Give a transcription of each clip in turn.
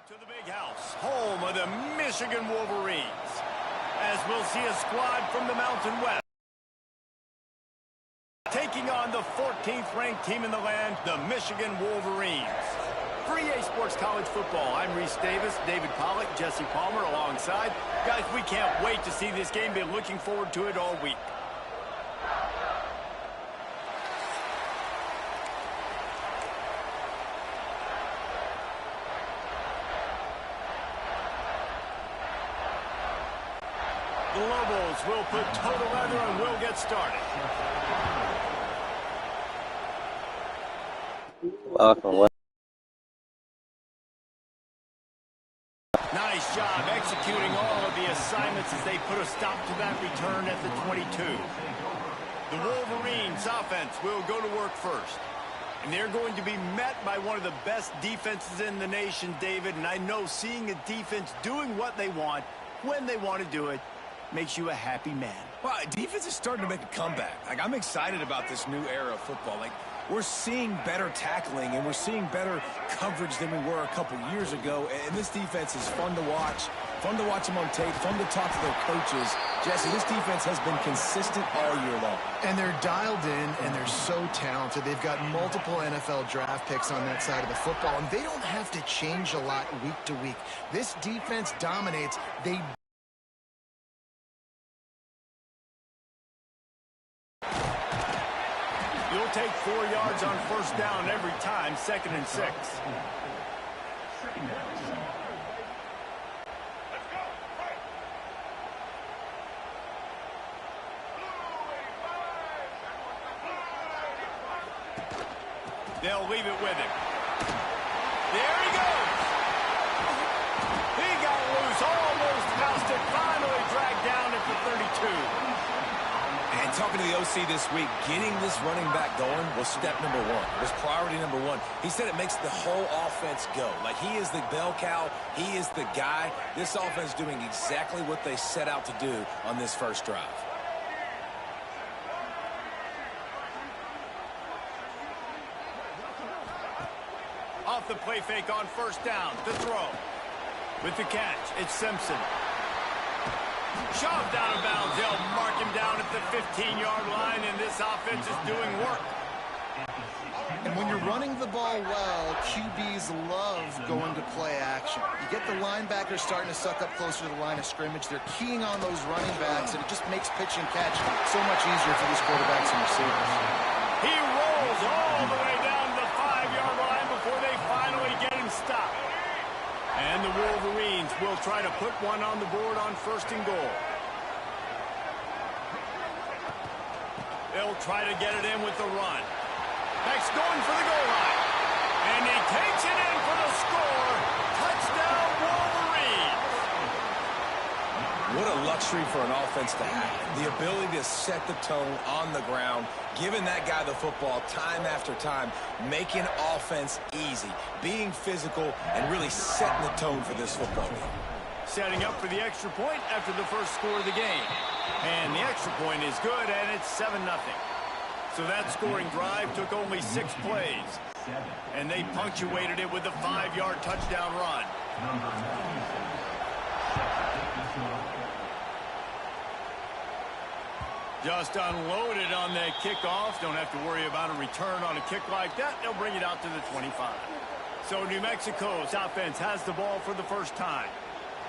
To the big house, home of the Michigan Wolverines, as we'll see a squad from the Mountain West taking on the 14th ranked team in the land, the Michigan Wolverines. For EA Sports College Football, I'm Reese Davis, David Pollack, Jesse Palmer alongside. Guys, we can't wait to see this game. Been looking forward to it all week. The Lobos will put total leather and we'll get started. Welcome. Nice job executing all of the assignments as they put a stop to that return at the 22. The Wolverines offense will go to work first. And they're going to be met by one of the best defenses in the nation, David. And I know seeing a defense doing what they want, when they want to do it, makes you a happy man. Well, defense is starting to make a comeback. Like, I'm excited about this new era of football. Like, we're seeing better tackling and we're seeing better coverage than we were a couple years ago. And this defense is fun to watch them on tape, fun to talk to their coaches. Jesse, this defense has been consistent all year long. And they're dialed in, and they're so talented. They've got multiple NFL draft picks on that side of the football, and they don't have to change a lot week to week. This defense dominates. You'll take 4 yards on first down every time, 2nd and 6. They'll leave it with him. There he goes. He got loose, almost passed it, finally dragged down at the 32. And talking to the OC this week, getting this running back going was step number one. It was priority number one. He said it makes the whole offense go. Like, he is the bell cow. He is the guy. This offense doing exactly what they set out to do on this first drive. Off the play fake on first down. The throw. With the catch, it's Simpson. Shoved out of bounds. They'll mark him down at the 15-yard line, and this offense is doing work. And when you're running the ball well, QBs love going to play action. You get the linebackers starting to suck up closer to the line of scrimmage. They're keying on those running backs, and it just makes pitch and catch so much easier for these quarterbacks and receivers. He rolls all the way down to the 5-yard line before they finally get him stopped. And the Wolverines will try to put one on the board on 1st and goal. They'll try to get it in with the run. Beck's going for the goal line. And he takes it in for the score. Touchdown, Wolverines. What a luxury for an offense to have. The ability to set the tone on the ground, giving that guy the football time after time, making offense easy, being physical, and really setting the tone for this football game. Setting up for the extra point after the first score of the game. And the extra point is good, and it's 7-0. So that scoring drive took only 6 plays. And they punctuated it with a 5-yard touchdown run. Just unloaded on the kickoff. Don't have to worry about a return on a kick like that. They'll bring it out to the 25. So New Mexico's offense has the ball for the first time.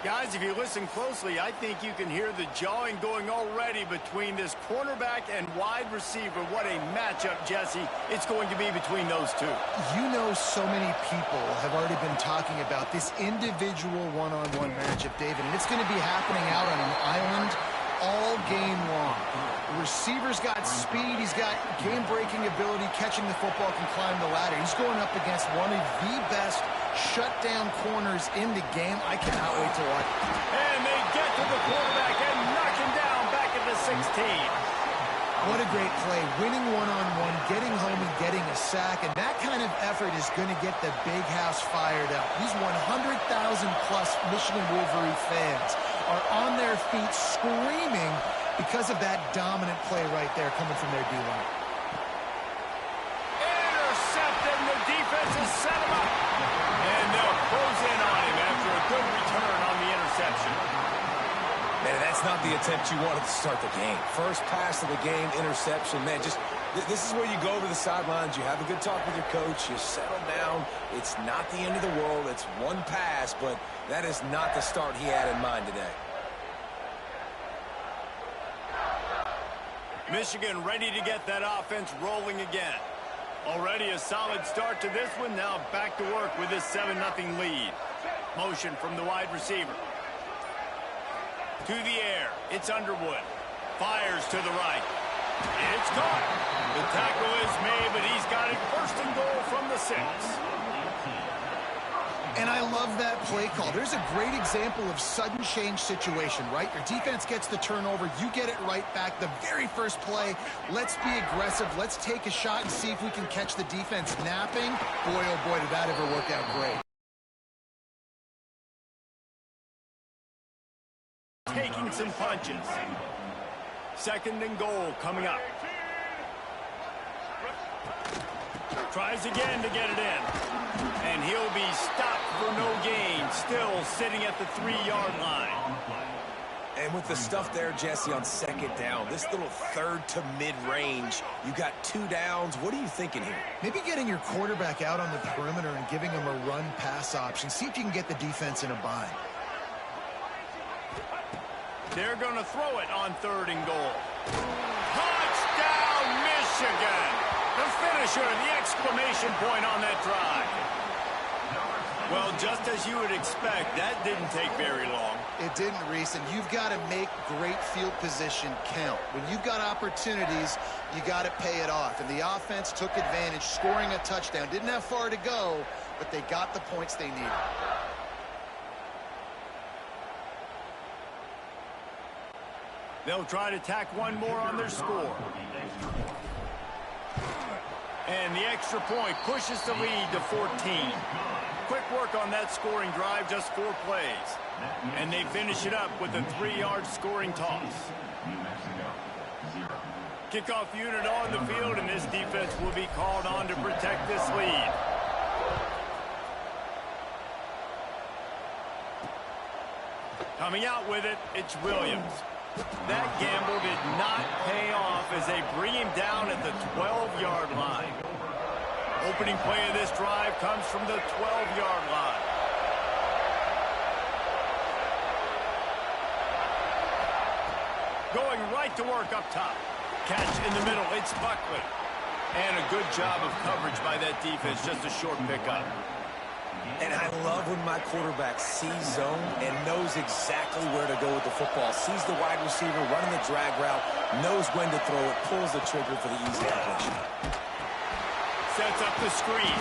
Guys, if you listen closely, I think you can hear the jawing going already between this cornerback and wide receiver. What a matchup, Jesse, it's going to be between those two. You know, so many people have already been talking about this individual one-on-one matchup, David, and it's going to be happening out on an island all game long. The receiver's got speed. He's got game-breaking ability, catching the football, can climb the ladder. He's going up against one of the best shutdown corners in the game. I cannot wait to watch. And they get to the quarterback and knock him down back at the 16. What a great play. Winning one-on-one, getting home and getting a sack. And that kind of effort is going to get the big house fired up. These 100,000-plus Michigan Wolverine fans are on their feet screaming because of that dominant play right there coming from their D-line. Intercepted, and the defense has set him up. And they'll close in on him after That's not the attempt you wanted to start the game. First pass of the game, interception. Man, this is where you go over the sidelines. You have a good talk with your coach. You settle down. It's not the end of the world. It's one pass, but that is not the start he had in mind today. Michigan ready to get that offense rolling again. Already a solid start to this one. Now back to work with this 7-0 lead. Motion from the wide receiver. To the air. It's Underwood. Fires to the right. It's caught. The tackle is made, but he's got it first and goal from the 6. And I love that play call. There's a great example of sudden change situation, right? Your defense gets the turnover. You get it right back. The very first play, let's be aggressive. Let's take a shot and see if we can catch the defense napping. Boy, oh boy, did that ever work out great. Taking some punches. Second and goal coming up. Tries again to get it in. And he'll be stopped for no gain. Still sitting at the 3-yard line. And with the stuff there, Jesse, on second down, this little third to mid-range, you got 2 downs. What are you thinking here? Maybe getting your quarterback out on the perimeter and giving him a run-pass option. See if you can get the defense in a bind. They're going to throw it on 3rd and goal. Touchdown, Michigan! The finisher, the exclamation point on that drive. Well, just as you would expect, that didn't take very long. It didn't, Reese, and you've got to make great field position count. When you've got opportunities, you got to pay it off. And the offense took advantage, scoring a touchdown. Didn't have far to go, but they got the points they needed. They'll try to tack one more on their score. And the extra point pushes the lead to 14. Quick work on that scoring drive, just 4 plays. And they finish it up with a 3-yard scoring toss. Kickoff unit on the field, and this defense will be called on to protect this lead. Coming out with it, it's Williams. That gamble did not pay off as they bring him down at the 12-yard line. Opening play of this drive comes from the 12-yard line. Going right to work up top. Catch in the middle, it's Buckley. And a good job of coverage by that defense, just a short pickup. And I love when my quarterback sees zone and knows exactly where to go with the football. Sees the wide receiver running the drag route, knows when to throw it, pulls the trigger for the easy completion. Sets up the screen.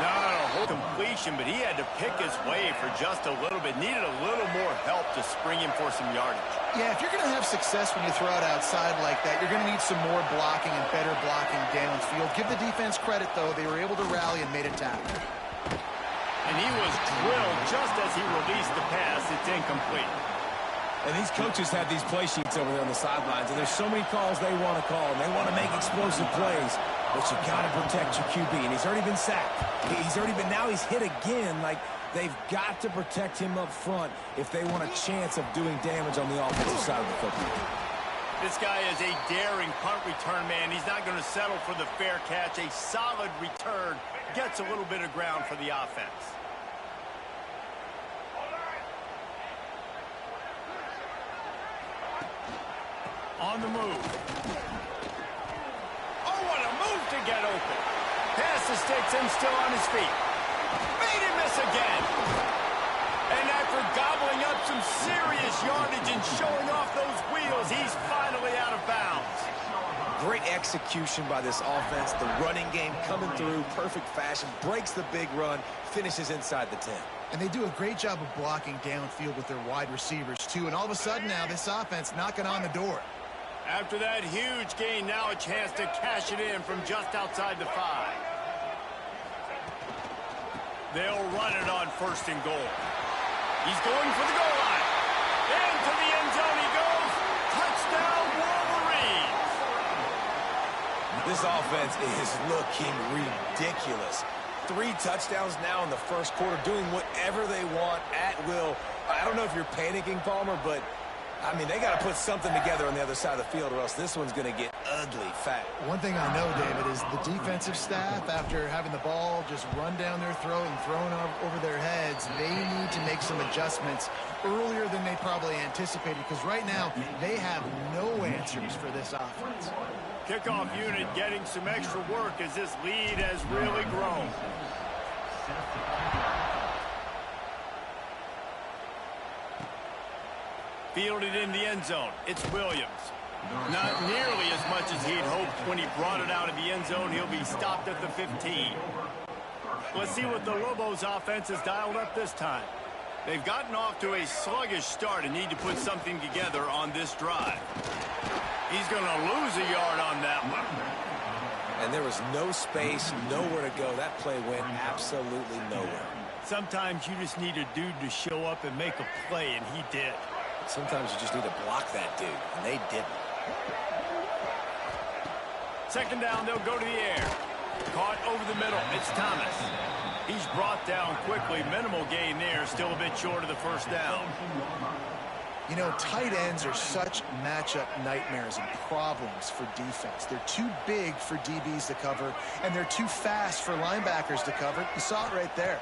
Not a whole completion, but he had to pick his way for just a little bit. Needed a little more help to spring him for some yardage. Yeah, if you're going to have success when you throw it outside like that, you're going to need some more blocking and better blocking downfield. Give the defense credit, though. They were able to rally and made a tackle. And he was drilled just as he released the pass. It's incomplete. And these coaches have these play sheets over there on the sidelines, and there's so many calls they want to call, and they want to make explosive plays. But you got to protect your QB, and he's already been sacked. Now he's hit again. Like, they've got to protect him up front if they want a chance of doing damage on the offensive side of the football. This guy is a daring punt return man. He's not going to settle for the fair catch. A solid return gets a little bit of ground for the offense. On the move. Oh, what a move to get open. Pass the sticks and still on his feet. Made him miss again. And after gobbling up some serious yardage and showing off those wheels, he's finally out of bounds. Great execution by this offense. The running game coming through, perfect fashion, breaks the big run, finishes inside the 10. And they do a great job of blocking downfield with their wide receivers, too. And all of a sudden now, this offense knocking on the door. After that huge gain, now a chance to cash it in from just outside the 5. They'll run it on 1st and goal. He's going for the goal line. Into the end zone he goes. Touchdown, Wolverines. This offense is looking ridiculous. 3 touchdowns now in the first quarter, doing whatever they want at will. I don't know if you're panicking, Palmer, but I mean, they got to put something together on the other side of the field or else this one's going to get ugly fast. One thing I know, David, is the defensive staff, after having the ball just run down their throat and thrown over their heads, they need to make some adjustments earlier than they probably anticipated, because right now they have no answers for this offense. Kickoff unit getting some extra work as this lead has really grown. Fielded in the end zone. It's Williams. Not nearly as much as he'd hoped when he brought it out of the end zone. He'll be stopped at the 15. Let's see what the Lobos offense has dialed up this time. They've gotten off to a sluggish start and need to put something together on this drive. He's going to lose a yard on that one. And there was no space, nowhere to go. That play went absolutely nowhere. Sometimes you just need a dude to show up and make a play, and he did. Sometimes you just need to block that dude, and they didn't. Second down, they'll go to the air. Caught over the middle. It's Thomas. He's brought down quickly. Minimal gain there. Still a bit short of the first down. You know, tight ends are such matchup nightmares and problems for defense. They're too big for DBs to cover, and they're too fast for linebackers to cover. You saw it right there.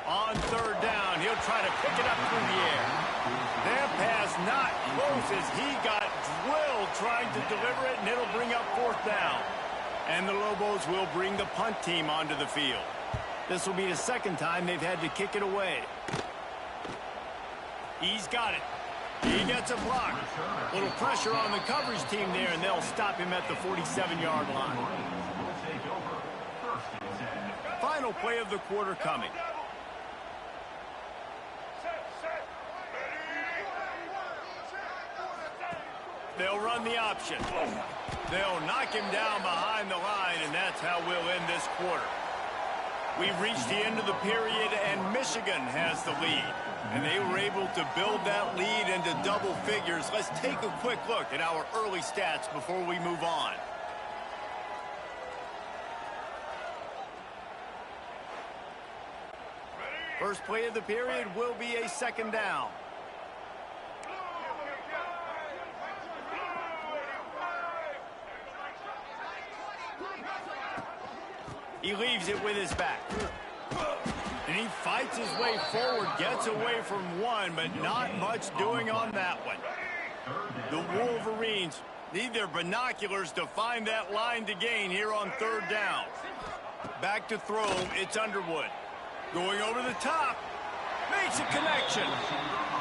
On third down, he'll try to pick it up through the air. That pass not close as he got drilled trying to deliver it, and it'll bring up fourth down. And the Lobos will bring the punt team onto the field. This will be the second time they've had to kick it away. He's got it. He gets a block. Little pressure on the coverage team there, and they'll stop him at the 47-yard line. Final play of the quarter coming. They'll run the option. They'll knock him down behind the line, and that's how we'll end this quarter. We've reached the end of the period, and Michigan has the lead. And they were able to build that lead into double figures. Let's take a quick look at our early stats before we move on. First play of the period will be a second down. He leaves it with his back. And he fights his way forward, gets away from one, but not much doing on that one. The Wolverines need their binoculars to find that line to gain here on third down. Back to throw, it's Underwood. Going over the top, makes a connection.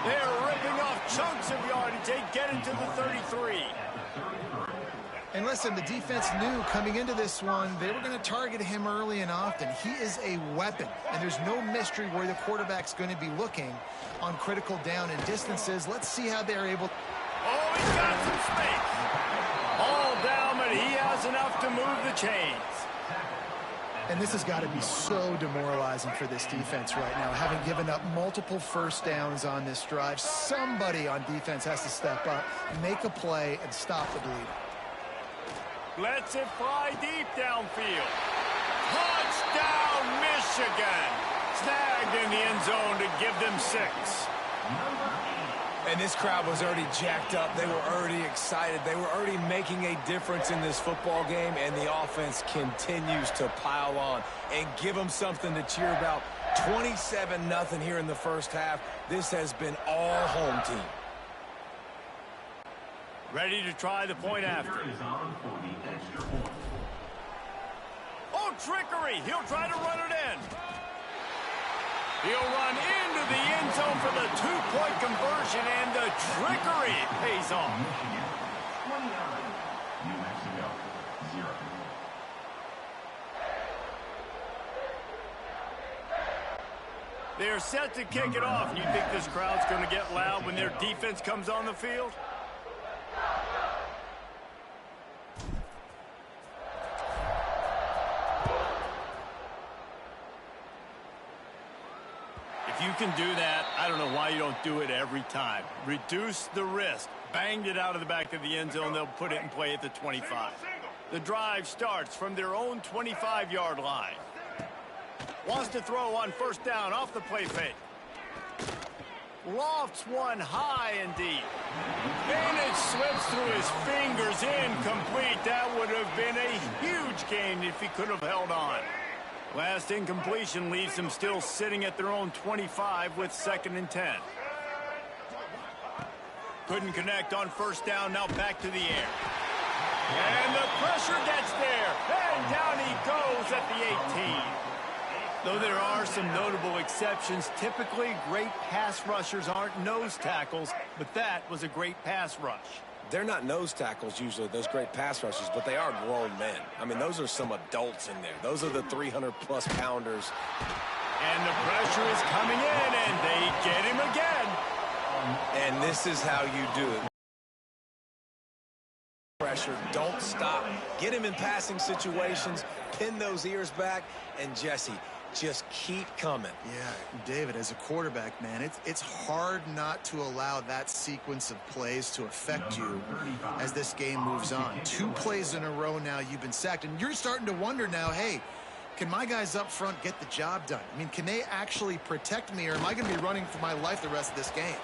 They're ripping off chunks of yardage. They get into the 33. And listen, the defense knew coming into this one, they were going to target him early and often. He is a weapon, and there's no mystery where the quarterback's going to be looking on critical down and distances. Let's see how they're able. Oh, he's got some space. All down, but he has enough to move the chains. And this has got to be so demoralizing for this defense right now, having given up multiple first downs on this drive. Somebody on defense has to step up, make a play, and stop the bleeding. Lets it fly deep downfield. Touchdown, Michigan. Snagged in the end zone to give them 6. And this crowd was already jacked up. They were already excited. They were already making a difference in this football game, and the offense continues to pile on and give them something to cheer about. 27-0 here in the first half. This has been all home team. Ready to try the point after. Oh, trickery. He'll try to run it in. He'll run into the end zone for the 2-point conversion, and the trickery pays off. They're set to kick it off. You think this crowd's going to get loud when their defense comes on the field? If you can do that, I don't know why you don't do it every time. Reduce the risk. Banged it out of the back of the end zone. They'll put it in play at the 25. The drive starts from their own 25-yard line. Wants to throw on first down off the play fake. lofts one high and deep. And it slips through his fingers, incomplete. That would have been a huge gain if he could have held on. Last incompletion leaves them still sitting at their own 25 with 2nd and 10. Couldn't connect on first down, now back to the air. And the pressure gets there, and down he goes at the 18. Though there are some notable exceptions, typically great pass rushers aren't nose tackles, but that was a great pass rush. They're not nose tackles usually, those great pass rushers, but they are grown men. I mean, those are some adults in there. Those are the 300-plus pounders. And the pressure is coming in, and they get him again. And this is how you do it. Pressure, don't stop. Get him in passing situations, pin those ears back, and Jesse, just keep coming. Yeah, David, as a quarterback, man, it's hard not to allow that sequence of plays to affect you as this game moves on. 2 plays in a row now you've been sacked, and you're starting to wonder now, hey, can my guys up front get the job done? I mean, can they actually protect me, or am I going to be running for my life the rest of this game?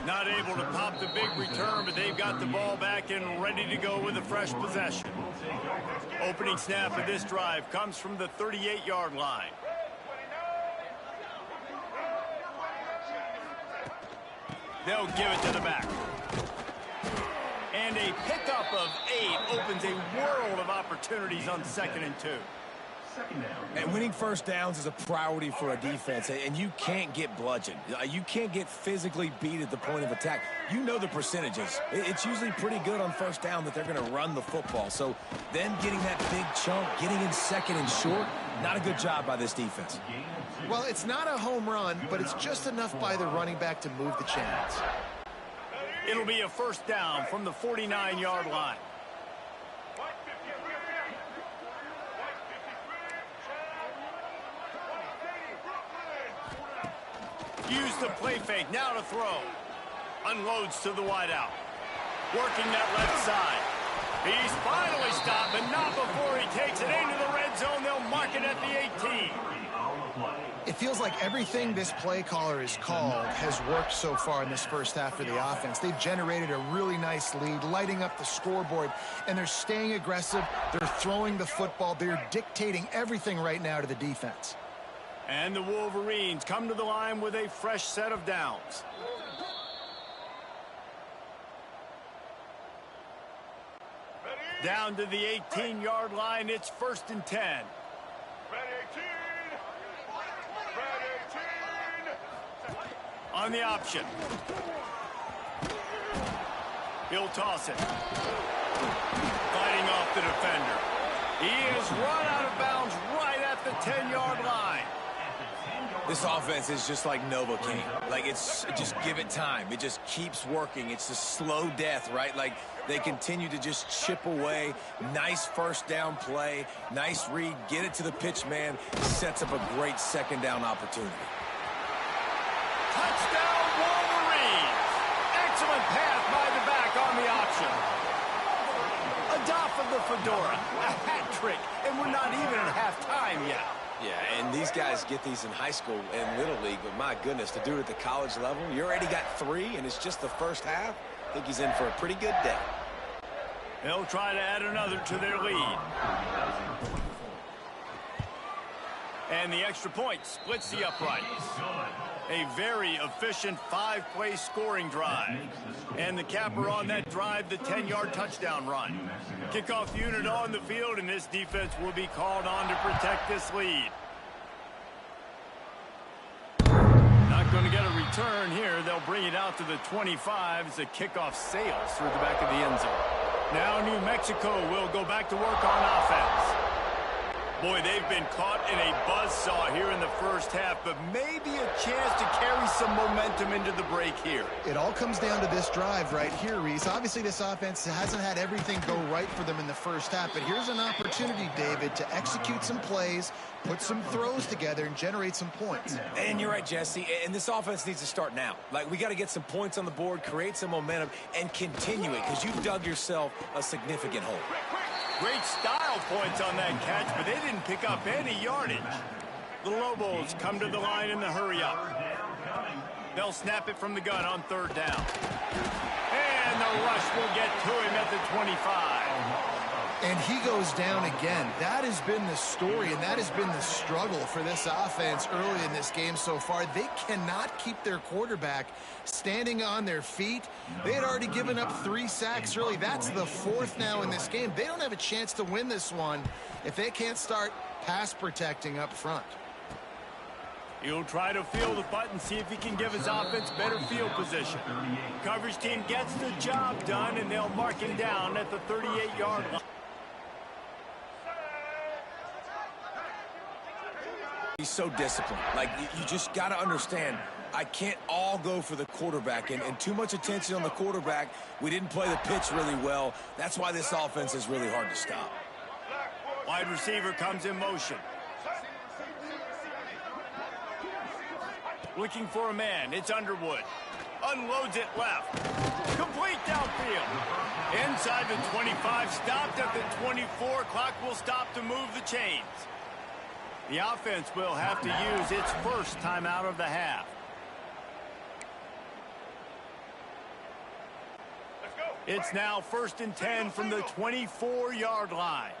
Not able to pop the big return, but they've got the ball back and ready to go with a fresh possession. Opening snap of this drive comes from the 38-yard line. They'll give it to the back. And a pickup of 8 opens a world of opportunities on 2nd and 2. And winning first downs is a priority for a defense, and you can't get bludgeoned. You can't get physically beat at the point of attack. You know the percentages. It's usually pretty good on first down that they're going to run the football. So them getting that big chunk, getting in 2nd and short, not a good job by this defense. Well, it's not a home run, but it's just enough by the running back to move the chains. It'll be a first down from the 49-yard line. Use the play fake, now to throw. Unloads to the wideout. Working that left side. He's finally stopped, but not before he takes it into the red zone. They'll mark it at the 18. It feels like everything this play caller has called has worked so far in this first half for the offense. They've generated a really nice lead, lighting up the scoreboard, and they're staying aggressive. They're throwing the football. They're dictating everything right now to the defense. And the Wolverines come to the line with a fresh set of downs. Down to the 18-yard line, it's 1st and 10. On the option. He'll toss it. Fighting off the defender. He is run out of bounds right at the 10-yard line. This offense is just like Novocaine. Like, it's just give it time. It just keeps working. It's a slow death, right? Like, they continue to just chip away. Nice first down play. Nice read. Get it to the pitch man. Sets up a great 2nd down opportunity. Touchdown, Wolverines! Excellent pass by the back on the option. Adopt of the fedora. A hat trick, and we're not even at halftime yet. Yeah, and these guys get these in high school and Little League, but my goodness, to do it at the college level, you already got 3, and it's just the first half. I think he's in for a pretty good day. They'll try to add another to their lead. And the extra point splits the uprights. A very efficient 5-play scoring drive. And the capper on that drive, the 10-yard touchdown run. Kickoff unit on the field, and this defense will be called on to protect this lead. Not going to get a return here. They'll bring it out to the 25 as the kickoff sails through the back of the end zone. Now New Mexico will go back to work on offense. Boy, they've been caught in a buzzsaw here in the first half, but maybe a chance to carry some momentum into the break here. It all comes down to this drive right here, Reese. Obviously, this offense hasn't had everything go right for them in the first half, but here's an opportunity, David, to execute some plays, put some throws together, and generate some points. And you're right, Jesse, and this offense needs to start now. Like, we got to get some points on the board, create some momentum, and continue it, because you dug yourself a significant hole. Great style points on that catch, but they didn't pick up any yardage. The Lobos come to the line in the hurry-up. They'll snap it from the gun on 3rd down. And the rush will get to him at the 25. And he goes down again. That has been the story, and that has been the struggle for this offense early in this game so far. They cannot keep their quarterback standing on their feet. They had already given up 3 sacks early. That's the 4th now in this game. They don't have a chance to win this one if they can't start pass protecting up front. He'll try to feel the punt and see if he can give his offense better field position. Coverage team gets the job done, and they'll mark him down at the 38-yard line. He's so disciplined. Like, you just got to understand, I can't all go for the quarterback, and too much attention on the quarterback. We didn't play the pitch really well. That's why this offense is really hard to stop. Wide receiver comes in motion. Looking for a man. It's Underwood. Unloads it left. Complete downfield. Inside the 25. Stopped at the 24. Clock will stop to move the chains. The offense will have to use its first timeout of the half. It's now 1st and 10 from the 24-yard line.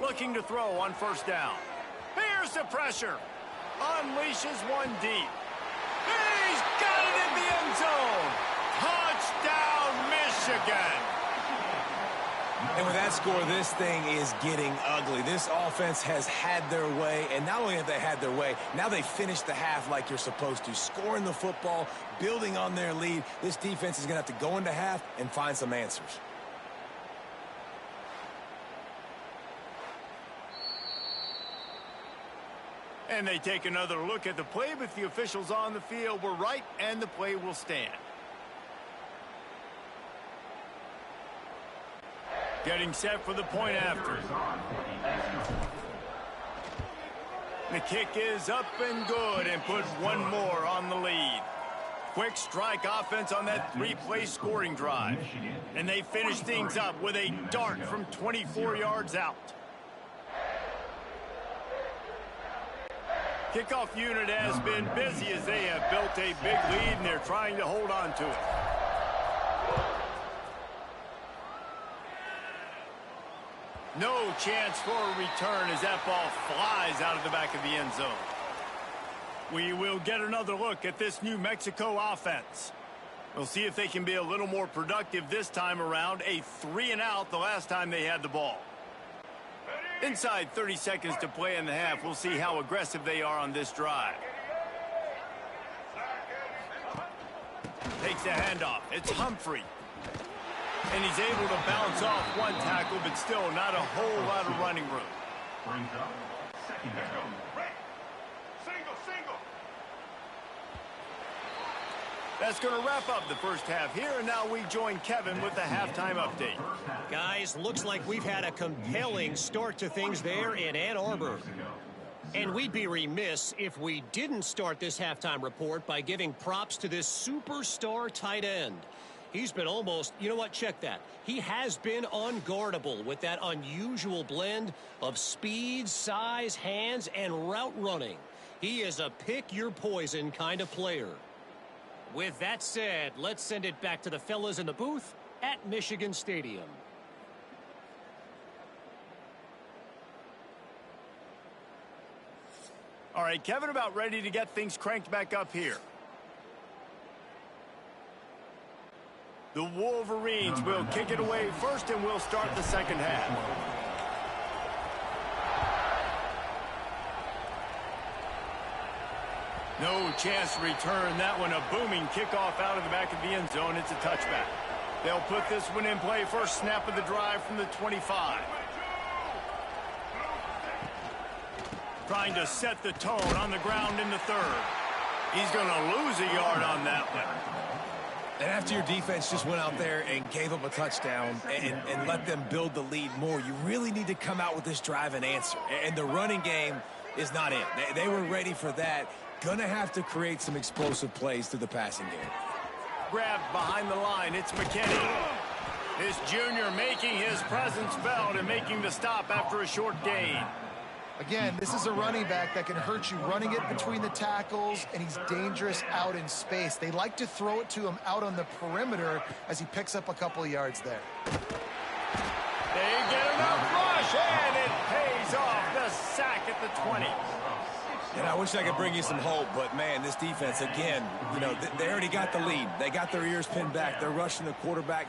Looking to throw on 1st down. Here's the pressure. Unleashes one deep. He's got it in the end zone. Touchdown, Michigan. And with that score, this thing is getting ugly. This offense has had their way, and not only have they had their way, now they finished the half like you're supposed to, scoring the football, building on their lead. This defense is going to have to go into half and find some answers. And they take another look at the play, but the officials on the field were right, and the play will stand. Getting set for the point after. The kick is up and good, and puts one more on the lead. Quick strike offense on that 3-play scoring drive. And they finish things up with a dart from 24 yards out. Kickoff unit has been busy as they have built a big lead, and they're trying to hold on to it. No chance for a return as that ball flies out of the back of the end zone. We will get another look at this New Mexico offense. We'll see if they can be a little more productive this time around. A 3-and-out the last time they had the ball. Inside 30 seconds to play in the half. We'll see how aggressive they are on this drive. Takes the handoff. It's Humphrey. And he's able to bounce off one tackle, but still not a whole lot of running room. Brings up 2nd down. Single. That's going to wrap up the first half here, and now we join Kevin with the halftime update. Guys, looks like we've had a compelling start to things there in Ann Arbor. And we'd be remiss if we didn't start this halftime report by giving props to this superstar tight end. He's been almost, you know what, check that. He has been unguardable with that unusual blend of speed, size, hands, and route running. He is a pick-your-poison kind of player. With that said, let's send it back to the fellas in the booth at Michigan Stadium. All right, Kevin, about ready to get things cranked back up here. The Wolverines will kick it away first, and we'll start the second half. No chance to return that one. A booming kickoff out of the back of the end zone. It's a touchback. They'll put this one in play. First snap of the drive from the 25. Trying to set the tone on the ground in the 3rd. He's going to lose a yard on that one. And after your defense just went out there and gave up a touchdown and let them build the lead more, you really need to come out with this drive and answer. And the running game is not it. They were ready for that. Going to have to create some explosive plays through the passing game. Grabbed behind the line. It's McKinney. This junior making his presence felt and making the stop after a short gain. Again, this is a running back that can hurt you running it between the tackles, and he's dangerous out in space. They like to throw it to him out on the perimeter as he picks up a couple of yards there. They get enough rush, and it pays off. The sack at the 20. And I wish I could bring you some hope, but, man, this defense, again, you know, they already got the lead. They got their ears pinned back. They're rushing the quarterback.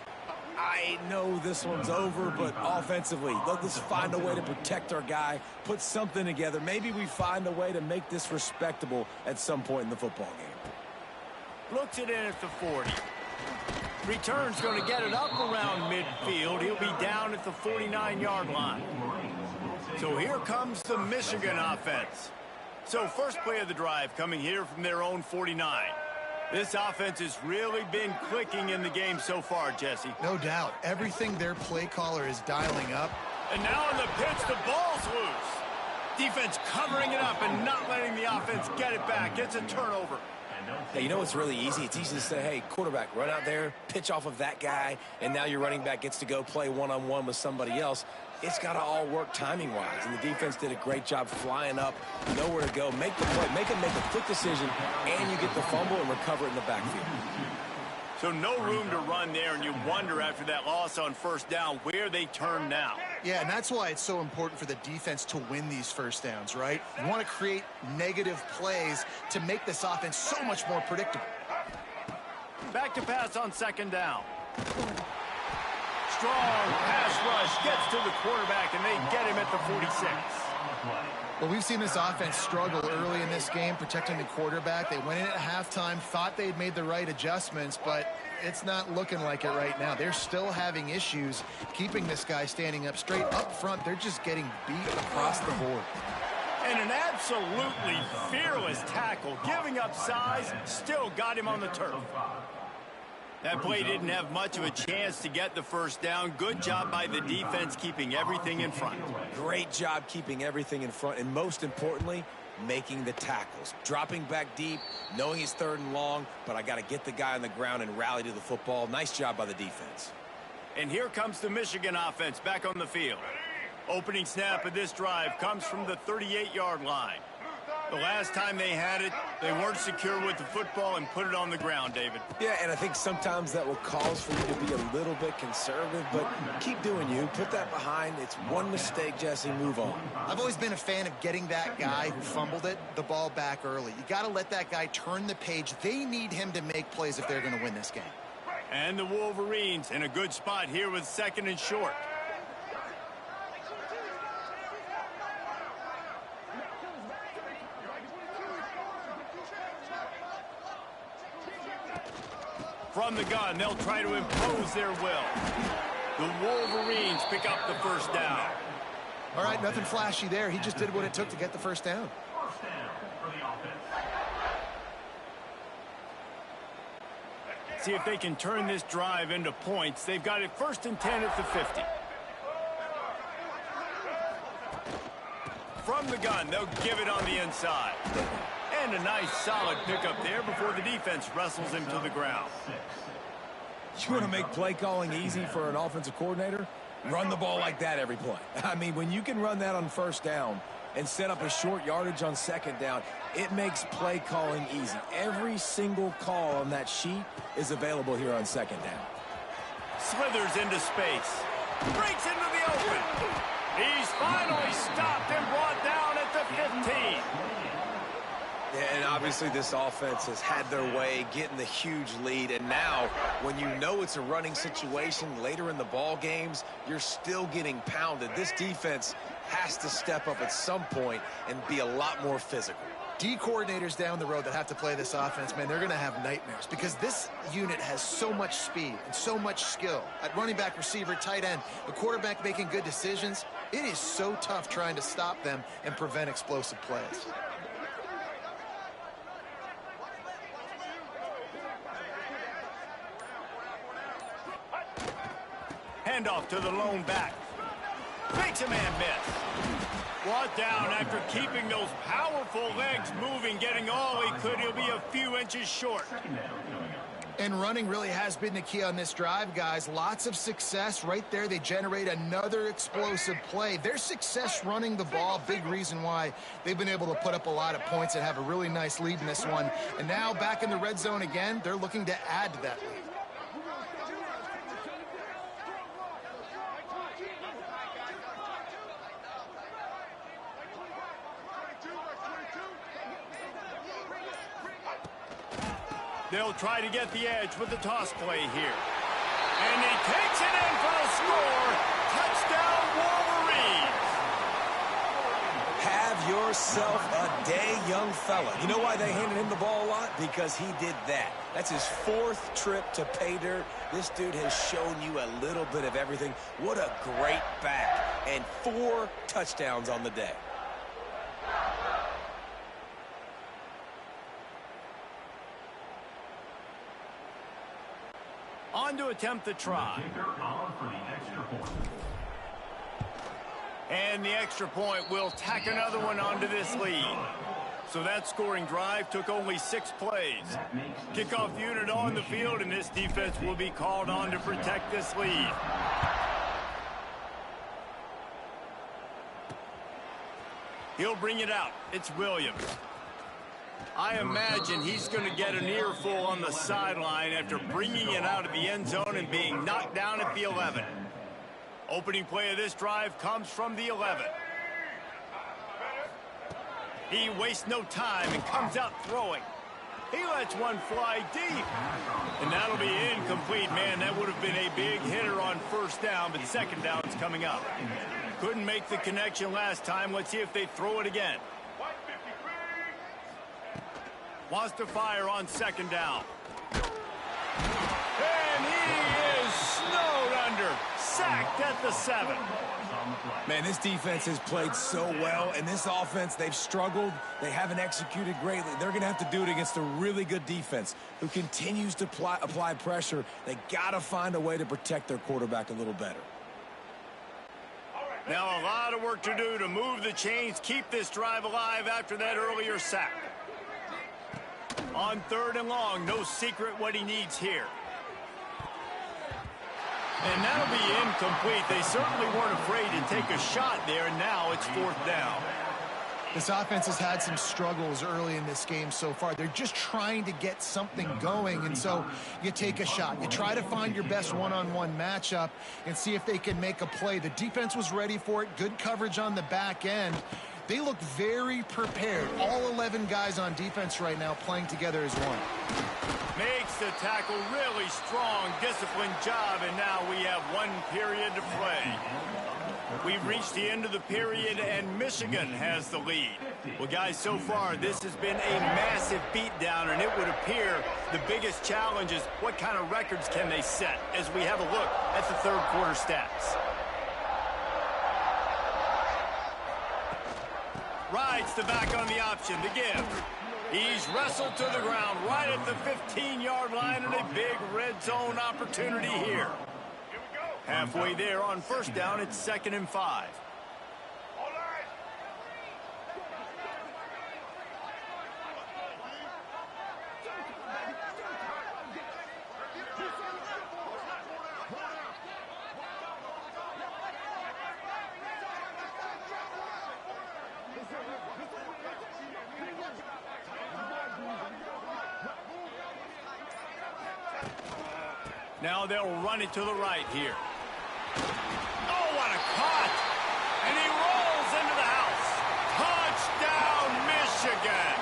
I know this one's over, but offensively, let's find a way to protect our guy, put something together. Maybe we find a way to make this respectable at some point in the football game. Looks it in at the 40. Return's going to get it up around midfield. He'll be down at the 49-yard line. So here comes the Michigan offense. So first play of the drive coming here from their own 49. This offense has really been clicking in the game so far, Jesse. No doubt. Everything their play caller is dialing up. And now in the pitch, the ball's loose. Defense covering it up and not letting the offense get it back. It's a turnover. Hey, you know what's really easy? It's easy to say, hey, quarterback, run out there, pitch off of that guy, and now your running back gets to go play one-on-one with somebody else. It's got to all work timing-wise, and the defense did a great job flying up, nowhere to go, make the play, make a quick decision, and you get the fumble and recover it in the backfield. So no room to run there, and you wonder after that loss on first down where they turn now. Yeah, and that's why it's so important for the defense to win these first downs, right? You want to create negative plays to make this offense so much more predictable. Back to pass on second down. Strong pass rush gets to the quarterback, and they get him at the 46. Well, we've seen this offense struggle early in this game protecting the quarterback. They went in at halftime, thought they'd made the right adjustments, but it's not looking like it right now. They're still having issues keeping this guy standing up straight. Up front, they're just getting beat across the board. And an absolutely fearless tackle, giving up size, still got him on the turf. That play didn't have much of a chance to get the first down. Good job by the defense keeping everything in front. Great job keeping everything in front, and most importantly, making the tackles. Dropping back deep, knowing he's third and long, but I got to get the guy on the ground and rally to the football. Nice job by the defense. And here comes the Michigan offense back on the field. Opening snap of this drive comes from the 38-yard line. The last time they had it, they weren't secure with the football and put it on the ground, David. Yeah, and I think sometimes that will cause for you to be a little bit conservative, but keep doing you. Put that behind. It's one mistake, Jesse. Move on. I've always been a fan of getting that guy who fumbled it, the ball back early. You got to let that guy turn the page. They need him to make plays if they're going to win this game. And the Wolverines in a good spot here with second and short. From the gun, they'll try to impose their will. The Wolverines pick up the first down. All right, nothing flashy there. He just did what it took to get the first down. See if they can turn this drive into points. They've got it first and 10 at the 50. From the gun, they'll give it on the inside. And a nice solid pickup there before the defense wrestles him to the ground. You want to make play calling easy for an offensive coordinator? Run the ball like that every play. I mean, when you can run that on first down and set up a short yardage on second down, it makes play calling easy. Every single call on that sheet is available here on second down. Slithers into space. Breaks into the open. He's finally stopped and brought down at the 15. And obviously this offense has had their way getting the huge lead, and now when you know it's a running situation later in the ball games, you're still getting pounded. This defense has to step up at some point and be a lot more physical. D coordinators down the road that have to play this offense, man, they're going to have nightmares because this unit has so much speed and so much skill. At running back, receiver, tight end, the quarterback making good decisions, it is so tough trying to stop them and prevent explosive plays. Handoff to the lone back. Makes a man miss. Brought down after keeping those powerful legs moving, getting all he could. He'll be a few inches short. And running really has been the key on this drive, guys. Lots of success right there. They generate another explosive play. Their success running the ball, big reason why they've been able to put up a lot of points and have a really nice lead in this one. And now back in the red zone again, they're looking to add to that lead. They'll try to get the edge with the toss play here. And he takes it in for the score. Touchdown, Wolverines. Have yourself a day, young fella. You know why they handed him the ball a lot? Because he did that. That's his 4th trip to pay dirt. This dude has shown you a little bit of everything. What a great back. And 4 touchdowns on the day. On to attempt the try. And the extra point will tack another one onto this lead. So that scoring drive took only 6 plays. Kickoff unit on the field, and this defense will be called on to protect this lead. He'll bring it out. It's Williams. I imagine he's going to get an earful on the sideline after bringing it out of the end zone and being knocked down at the 11. Opening play of this drive comes from the 11. He wastes no time and comes out throwing. He lets one fly deep. And that'll be incomplete, man. That would have been a big hitter on first down, but second down's coming up. Couldn't make the connection last time. Let's see if they throw it again. Wants to fire on second down. And he is snowed under. Sacked at the 7. Man, this defense has played so well, and this offense, they've struggled. They haven't executed greatly. They're going to have to do it against a really good defense who continues to apply pressure. They got to find a way to protect their quarterback a little better. Now a lot of work to do to move the chains, keep this drive alive after that earlier sack. On 3rd and long, no secret what he needs here. And that'll be incomplete. They certainly weren't afraid to take a shot there, and now it's 4th down. This offense has had some struggles early in this game so far. They're just trying to get something going, and so you take a shot. You try to find your best one-on-one matchup and see if they can make a play. The defense was ready for it. Good coverage on the back end. They look very prepared. All 11 guys on defense right now playing together as one. Makes the tackle really strong, disciplined job, and now we have 1 period to play. We've reached the end of the period, and Michigan has the lead. Well, guys, so far, this has been a massive beatdown, and it would appear the biggest challenge is what kind of records can they set as we have a look at the 3rd quarter stats. Rides the back on the option to give. He's wrestled to the ground right at the 15-yard line, and a big red zone opportunity here. Halfway there on first down, it's 2nd and 5. Now they'll run it to the right here. Oh, what a cut! And he rolls into the house. Touchdown, Michigan!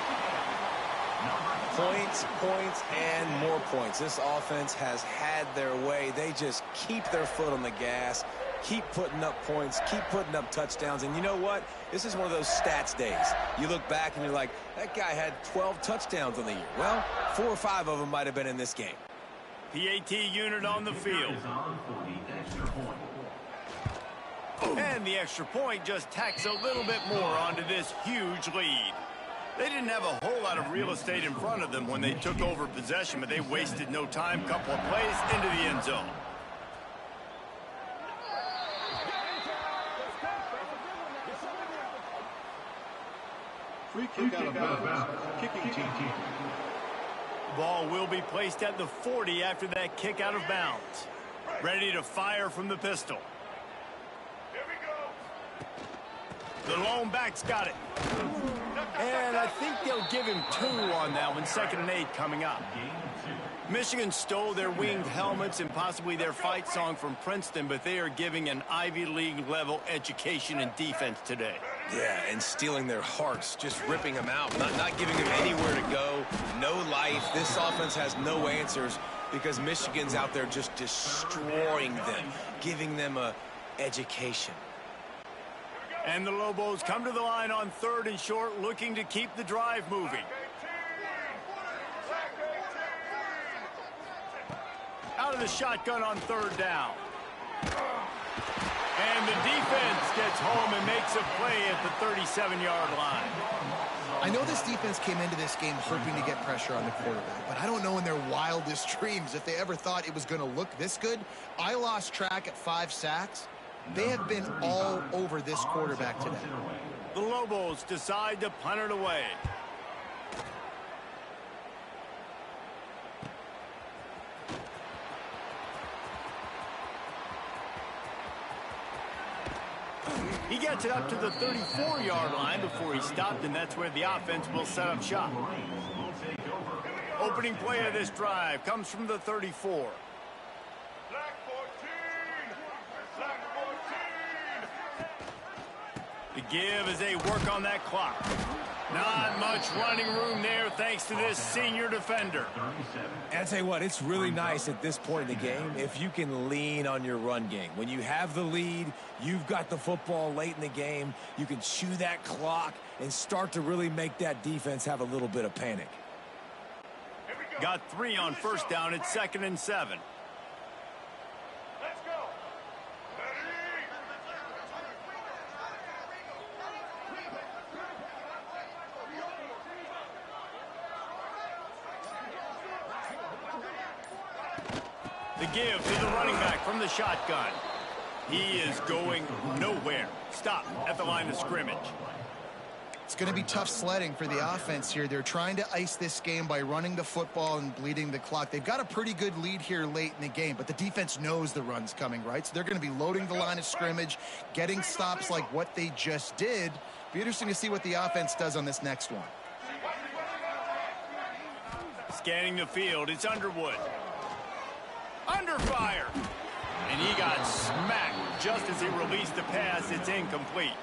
Points, and more points. This offense has had their way. They just keep their foot on the gas, keep putting up points, keep putting up touchdowns. And you know what? This is one of those stats days. You look back and you're like, that guy had 12 touchdowns on the year. Well, 4 or 5 of them might have been in this game. PAT unit on the field. And the extra point just tacks a little bit more onto this huge lead. They didn't have a whole lot of real estate in front of them when they took over possession, but they wasted no time. Couple of plays into the end zone. Free kick out of bounds. Kicking team. Ball will be placed at the 40 after that kick out of bounds. Ready to fire from the pistol. The lone back's got it. And I think they'll give him 2 on that one. 2nd and 8 coming up. Michigan stole their winged helmets and possibly their fight song from Princeton, but they are giving an Ivy League level education and defense today. Yeah, and stealing their hearts, just ripping them out, not giving them anywhere to go, no life. This offense has no answers because Michigan's out there just destroying them, giving them a education. And the Lobos come to the line on 3rd and short, looking to keep the drive moving. Out of the shotgun on 3rd down. And the defense gets home and makes a play at the 37-yard line. I know this defense came into this game hoping to get pressure on the quarterback, but I don't know in their wildest dreams if they ever thought it was going to look this good. I lost track at 5 sacks. They have been all over this quarterback today. The Lobos decide to punt it away. He gets it up to the 34-yard line before he stopped, and that's where the offense will set up shop. Opening play of this drive comes from the 34. The give as they work on that clock. Not much running room there thanks to this senior defender. And I tell you what, it's really nice at this point in the game if you can lean on your run game. When you have the lead, you've got the football late in the game, you can chew that clock and start to really make that defense have a little bit of panic. Got 3 on 1st down. It's 2nd and 7. The give to the running back from the shotgun. He is going nowhere. Stop at the line of scrimmage. It's going to be tough sledding for the offense here. They're trying to ice this game by running the football and bleeding the clock. They've got a pretty good lead here late in the game, but the defense knows the run's coming, right? So they're going to be loading the line of scrimmage, getting stops like what they just did. Be interesting to see what the offense does on this next one. Scanning the field, it's Underwood. Under fire. And he got smacked just as he released the pass. It's incomplete.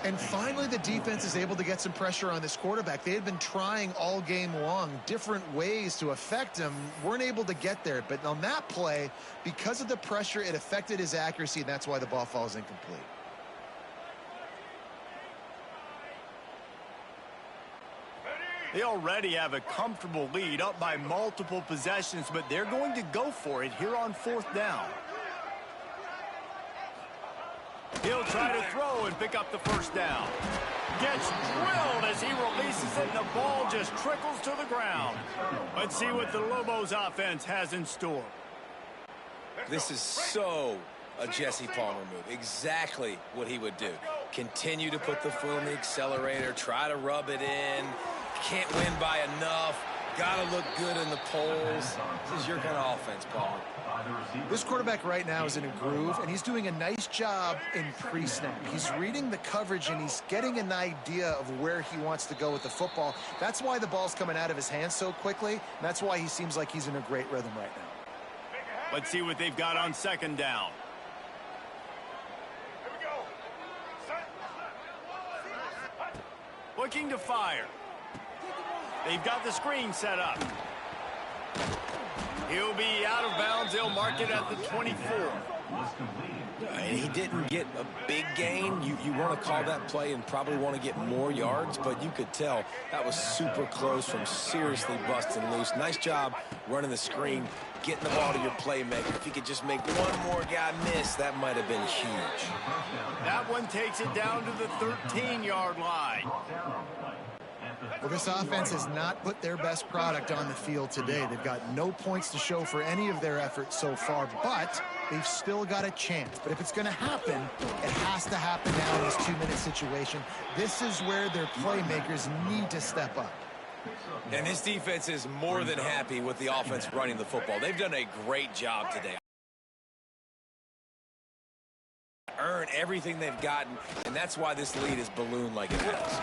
And finally, the defense is able to get some pressure on this quarterback. They had been trying all game long, different ways to affect him, weren't able to get there. But on that play, because of the pressure, it affected his accuracy, and that's why the ball falls incomplete. They already have a comfortable lead, up by multiple possessions, but they're going to go for it here on 4th down. He'll try to throw and pick up the 1st down. Gets drilled as he releases it, and the ball just trickles to the ground. Let's see what the Lobos offense has in store. This is so a Jesse Palmer move. Exactly what he would do. Continue to put the foot on the accelerator, try to rub it in. Can't win by enough. Got to look good in the polls. This is your kind of offense, Palmer. This quarterback right now is in a groove, and he's doing a nice job in pre-snap. He's reading the coverage, and he's getting an idea of where he wants to go with the football. That's why the ball's coming out of his hands so quickly, and that's why he seems like he's in a great rhythm right now. Let's see what they've got on 2nd down. Looking to fire. They've got the screen set up. He'll be out of bounds. They'll mark it at the 24. And he didn't get a big gain. You want to call that play and probably want to get more yards, but you could tell that was super close from seriously busting loose. Nice job running the screen, getting the ball to your playmaker. If he could just make one more guy miss, that might have been huge. That one takes it down to the 13-yard line. Well, this offense has not put their best product on the field today. They've got no points to show for any of their efforts so far, but they've still got a chance. But if it's going to happen, it has to happen now in this 2-minute situation. This is where their playmakers need to step up. And this defense is more than happy with the offense running the football. They've done a great job today. Earn everything they've gotten, and that's why this lead is ballooned like it has.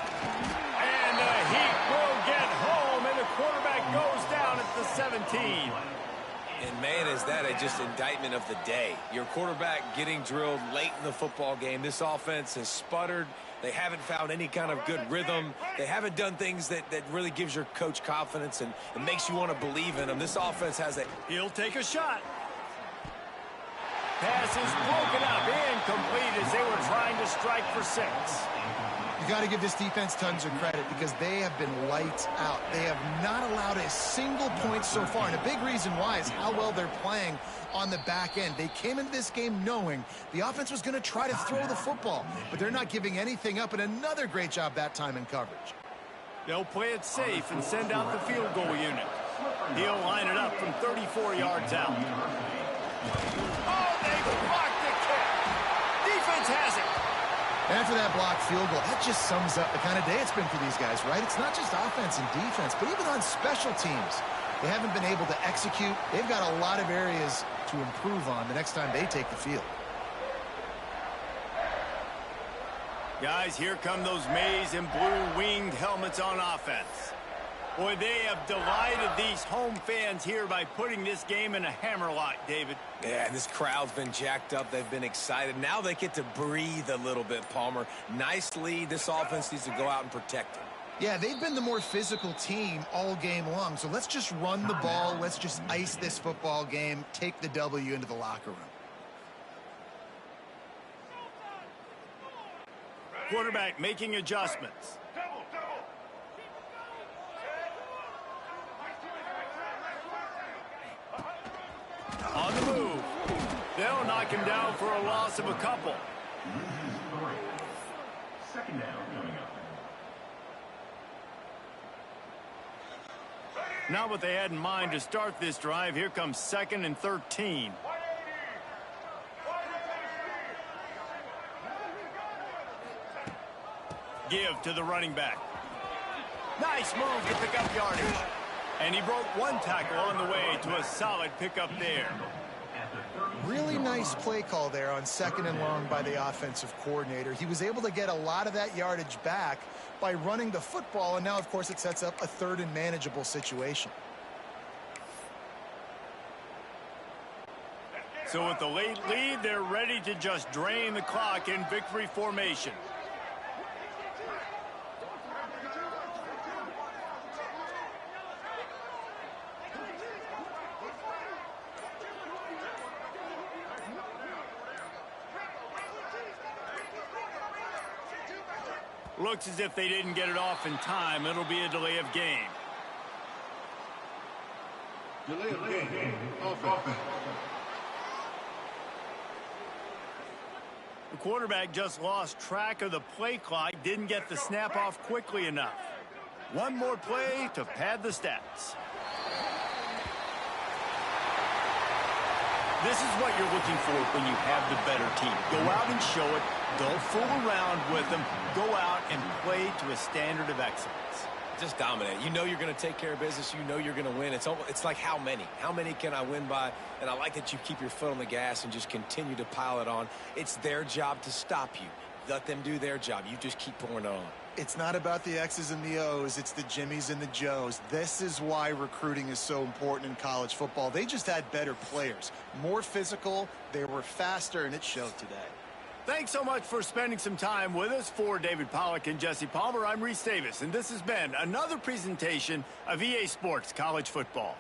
And the Heat will get home, and the quarterback goes down at the 17. And, man, is that just indictment of the day. Your quarterback getting drilled late in the football game. This offense has sputtered. They haven't found any kind of good rhythm. They haven't done things that really gives your coach confidence and makes you want to believe in them. This offense has a... He'll take a shot. Pass is broken up, incomplete as they were trying to strike for 6. You got to give this defense tons of credit because they have been lights out. They have not allowed a single point so far, and a big reason why is how well they're playing on the back end. They came into this game knowing the offense was going to try to throw the football, but they're not giving anything up, and another great job that time in coverage. They'll play it safe and send out the field goal unit. He'll line it up from 34 yards out. Oh, they blocked the kick. Defense has it. And for that blocked field goal, that just sums up the kind of day it's been for these guys, right? It's not just offense and defense, but even on special teams. They haven't been able to execute. They've got a lot of areas to improve on the next time they take the field. Guys, here come those maize and blue winged helmets on offense. Boy, they have delighted these home fans here by putting this game in a hammerlock, David. Yeah, this crowd's been jacked up. They've been excited. Now they get to breathe a little bit, Palmer. Nice lead. This offense needs to go out and protect it. Yeah, they've been the more physical team all game long. So let's just run the ball. Let's just ice this football game, take the W into the locker room. Quarterback making adjustments. On the move. They'll knock him down for a loss of a couple. Second down coming up. Not what they had in mind to start this drive. Here comes 2nd and 13. Give to the running back. Nice move to pick up yardage. And he broke one tackle on the way to a solid pickup there. Really nice play call there on 2nd and long by the offensive coordinator. He was able to get a lot of that yardage back by running the football, and now, of course, it sets up a 3rd and manageable situation. So with the late lead, they're ready to just drain the clock in victory formation. Looks as if they didn't get it off in time. It'll be a delay of game. Delay of game. Offense. The quarterback just lost track of the play clock, didn't get the snap off quickly enough. One more play to pad the stats. This is what you're looking for when you have the better team. Go out and show it. Don't fool around with them. Go out and play to a standard of excellence. Just dominate. You know you're going to take care of business. You know you're going to win. It's like how many? How many can I win by? And I like that you keep your foot on the gas and just continue to pile it on. It's their job to stop you. Let them do their job. You just keep pouring it on. It's not about the X's and the O's. It's the Jimmies and the Joes. This is why recruiting is so important in college football. They just had better players, more physical. They were faster, and it showed today. Thanks so much for spending some time with us. For David Pollack and Jesse Palmer, I'm Reese Davis, and this has been another presentation of EA Sports College Football.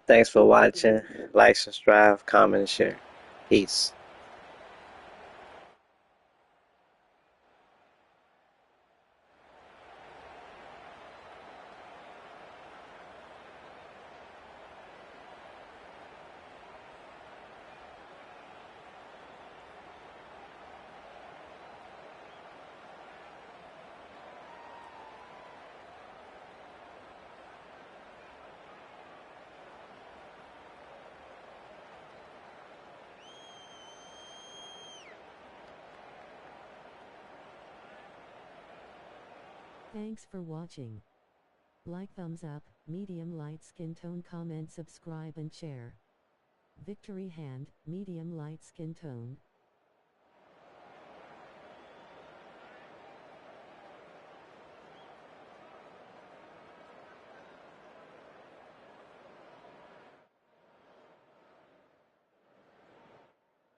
Thanks for watching. Like, subscribe, comment, and share. Peace. Thanks for watching. Like, thumbs up, medium light skin tone, comment, subscribe and share. Victory hand, medium light skin tone.